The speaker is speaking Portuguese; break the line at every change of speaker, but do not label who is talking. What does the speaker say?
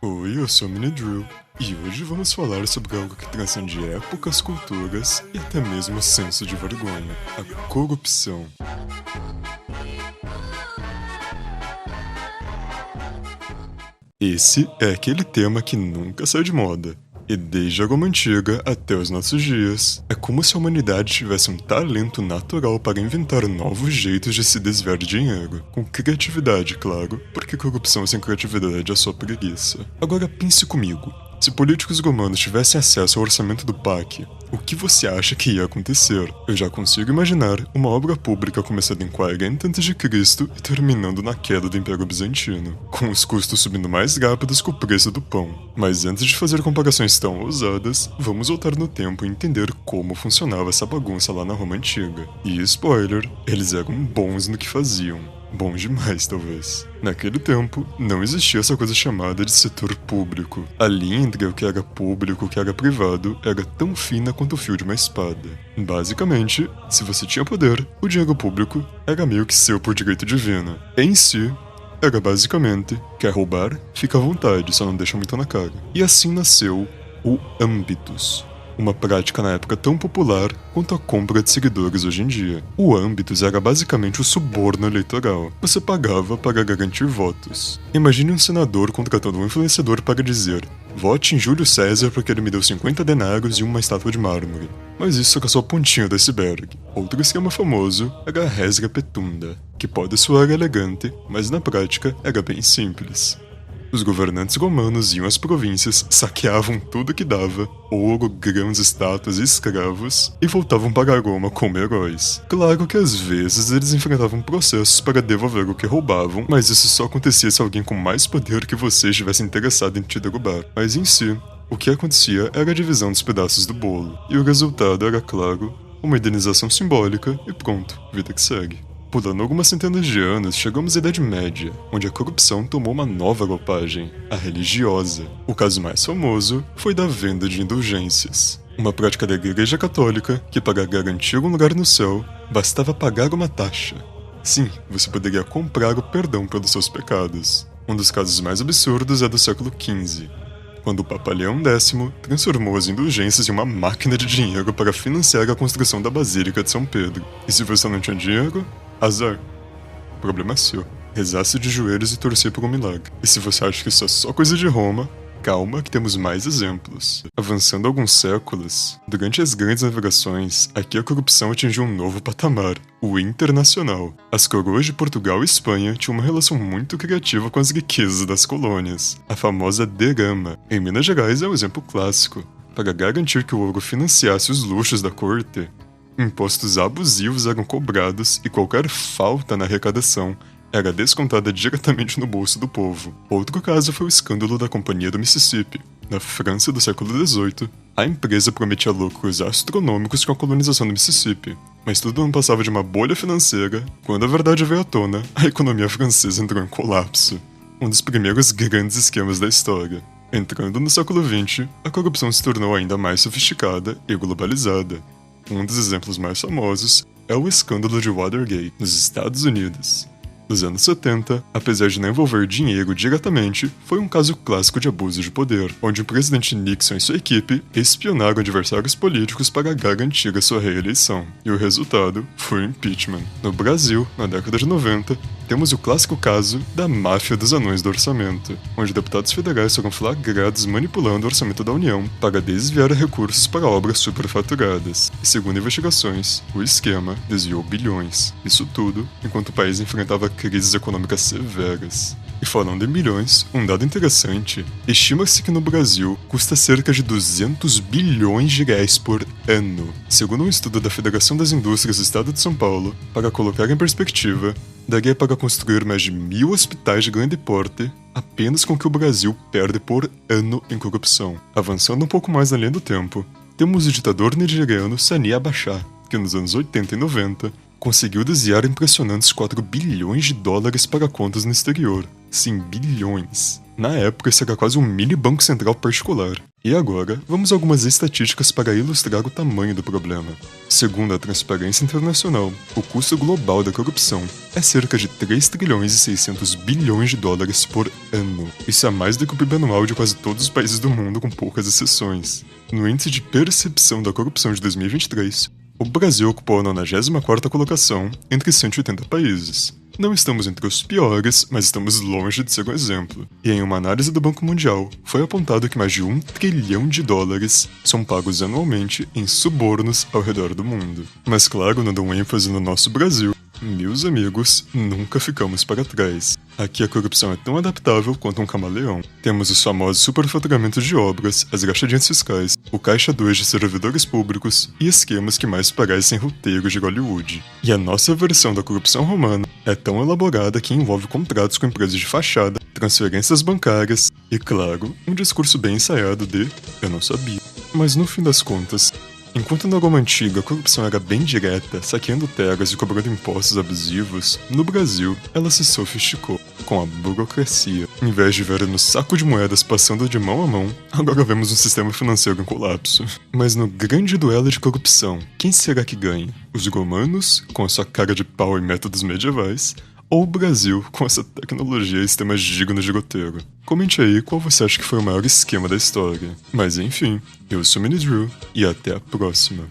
Oi, eu sou o Mini Drill, e hoje vamos falar sobre algo que transcende épocas, culturas e até mesmo o senso de vergonha: a corrupção. Esse é aquele tema que nunca sai de moda. E desde a Roma Antiga até os nossos dias, é como se a humanidade tivesse um talento natural para inventar novos jeitos de se desviar de dinheiro. Com criatividade, claro, porque corrupção sem criatividade é só preguiça. Agora pense comigo. Se políticos romanos tivessem acesso ao orçamento do PAC, o que você acha que ia acontecer? Eu já consigo imaginar uma obra pública começando em 40 a.C. e terminando na queda do Império Bizantino, com os custos subindo mais rápidos que o preço do pão. Mas antes de fazer comparações tão ousadas, vamos voltar no tempo e entender como funcionava essa bagunça lá na Roma Antiga. E spoiler, eles eram bons no que faziam. Bom demais, talvez. Naquele tempo, não existia essa coisa chamada de setor público. A linha entre o que era público e o que era privado era tão fina quanto o fio de uma espada. Basicamente, se você tinha poder, o dinheiro público era meio que seu por direito divino. Em si, era basicamente, quer roubar? Fica à vontade, só não deixa muito na cara. E assim nasceu o Ambitus. Uma prática na época tão popular quanto a compra de seguidores hoje em dia. O Ambitus era basicamente o suborno eleitoral. Você pagava para garantir votos. Imagine um senador contratando um influenciador para dizer: vote em Júlio César porque ele me deu 50 denários e uma estátua de mármore. Mas isso era só a pontinha do iceberg. Outro esquema famoso era a Resga Petunda, que pode soar elegante, mas na prática era bem simples. Os governantes romanos iam às províncias, saqueavam tudo que dava, ouro, grãos, estátuas e escravos, e voltavam para Roma como heróis. Claro que às vezes eles enfrentavam processos para devolver o que roubavam, mas isso só acontecia se alguém com mais poder que você estivesse interessado em te derrubar. Mas em si, o que acontecia era a divisão dos pedaços do bolo, e o resultado era, claro, uma indenização simbólica e pronto, vida que segue. Pulando algumas centenas de anos, chegamos à Idade Média, onde a corrupção tomou uma nova roupagem, a religiosa. O caso mais famoso foi da venda de indulgências, uma prática da Igreja Católica que, para garantir um lugar no céu, bastava pagar uma taxa. Sim, você poderia comprar o perdão pelos seus pecados. Um dos casos mais absurdos é do século XV, quando o Papa Leão X transformou as indulgências em uma máquina de dinheiro para financiar a construção da Basílica de São Pedro. E se você não tinha dinheiro, azar. O problema é seu. Rezasse de joelhos e torcer por um milagre. E se você acha que isso é só coisa de Roma, calma que temos mais exemplos. Avançando alguns séculos, durante as grandes navegações, aqui a corrupção atingiu um novo patamar, o internacional. As coroas de Portugal e Espanha tinham uma relação muito criativa com as riquezas das colônias, a famosa derrama. Em Minas Gerais é um exemplo clássico. Para garantir que o ouro financiasse os luxos da corte, impostos abusivos eram cobrados e qualquer falta na arrecadação era descontada diretamente no bolso do povo. Outro caso foi o escândalo da Companhia do Mississippi. Na França do século XVIII, a empresa prometia lucros astronômicos com a colonização do Mississippi. Mas tudo não passava de uma bolha financeira. Quando a verdade veio à tona, a economia francesa entrou em colapso. Um dos primeiros grandes esquemas da história. Entrando no século XX, a corrupção se tornou ainda mais sofisticada e globalizada. Um dos exemplos mais famosos é o escândalo de Watergate, nos Estados Unidos. Nos anos 70, apesar de não envolver dinheiro diretamente, foi um caso clássico de abuso de poder, onde o presidente Nixon e sua equipe espionaram adversários políticos para garantir a sua reeleição. E o resultado foi o impeachment. No Brasil, na década de 90, temos o clássico caso da máfia dos anões do orçamento, onde deputados federais foram flagrados manipulando o orçamento da União para desviar recursos para obras superfaturadas. E segundo investigações, o esquema desviou bilhões. Isso tudo enquanto o país enfrentava crises econômicas severas. E falando em bilhões, um dado interessante, estima-se que no Brasil custa cerca de 200 bilhões de reais por ano. Segundo um estudo da Federação das Indústrias do Estado de São Paulo, para colocar em perspectiva, daria para construir mais de 1.000 hospitais de grande porte apenas com o que o Brasil perde por ano em corrupção. Avançando um pouco mais na linha do tempo, temos o ditador nigeriano Sani Abacha, que nos anos 80 e 90 conseguiu desviar impressionantes 4 bilhões de dólares para contas no exterior. Sim, bilhões. Na época, isso era quase um mini banco central particular. E agora, vamos a algumas estatísticas para ilustrar o tamanho do problema. Segundo a Transparência Internacional, o custo global da corrupção é cerca de 3 trilhões e 600 bilhões de dólares por ano. Isso é mais do que o PIB anual de quase todos os países do mundo, com poucas exceções. No índice de percepção da corrupção de 2023, o Brasil ocupou a 94ª colocação entre 180 países. Não estamos entre os piores, mas estamos longe de ser um exemplo. E em uma análise do Banco Mundial, foi apontado que mais de 1 trilhão de dólares são pagos anualmente em subornos ao redor do mundo. Mas claro, dando um ênfase no nosso Brasil, meus amigos, nunca ficamos para trás. Aqui a corrupção é tão adaptável quanto um camaleão. Temos os famosos superfaturamentos de obras, as rachadinhas fiscais, o caixa 2 de servidores públicos e esquemas que mais parecem roteiros de Hollywood. E a nossa versão da corrupção romana é tão elaborada que envolve contratos com empresas de fachada, transferências bancárias e, claro, um discurso bem ensaiado de "eu não sabia". Mas no fim das contas, enquanto na Roma Antiga a corrupção era bem direta, saqueando terras e cobrando impostos abusivos, no Brasil ela se sofisticou com a burocracia. Em vez de ver no saco de moedas passando de mão a mão, agora vemos um sistema financeiro em colapso. Mas no grande duelo de corrupção, quem será que ganha? Os romanos, com a sua cara de pau e métodos medievais, ou o Brasil, com essa tecnologia e sistemas dignos de roteiro? Comente aí qual você acha que foi o maior esquema da história. Mas enfim, eu sou o Minidrew e até a próxima.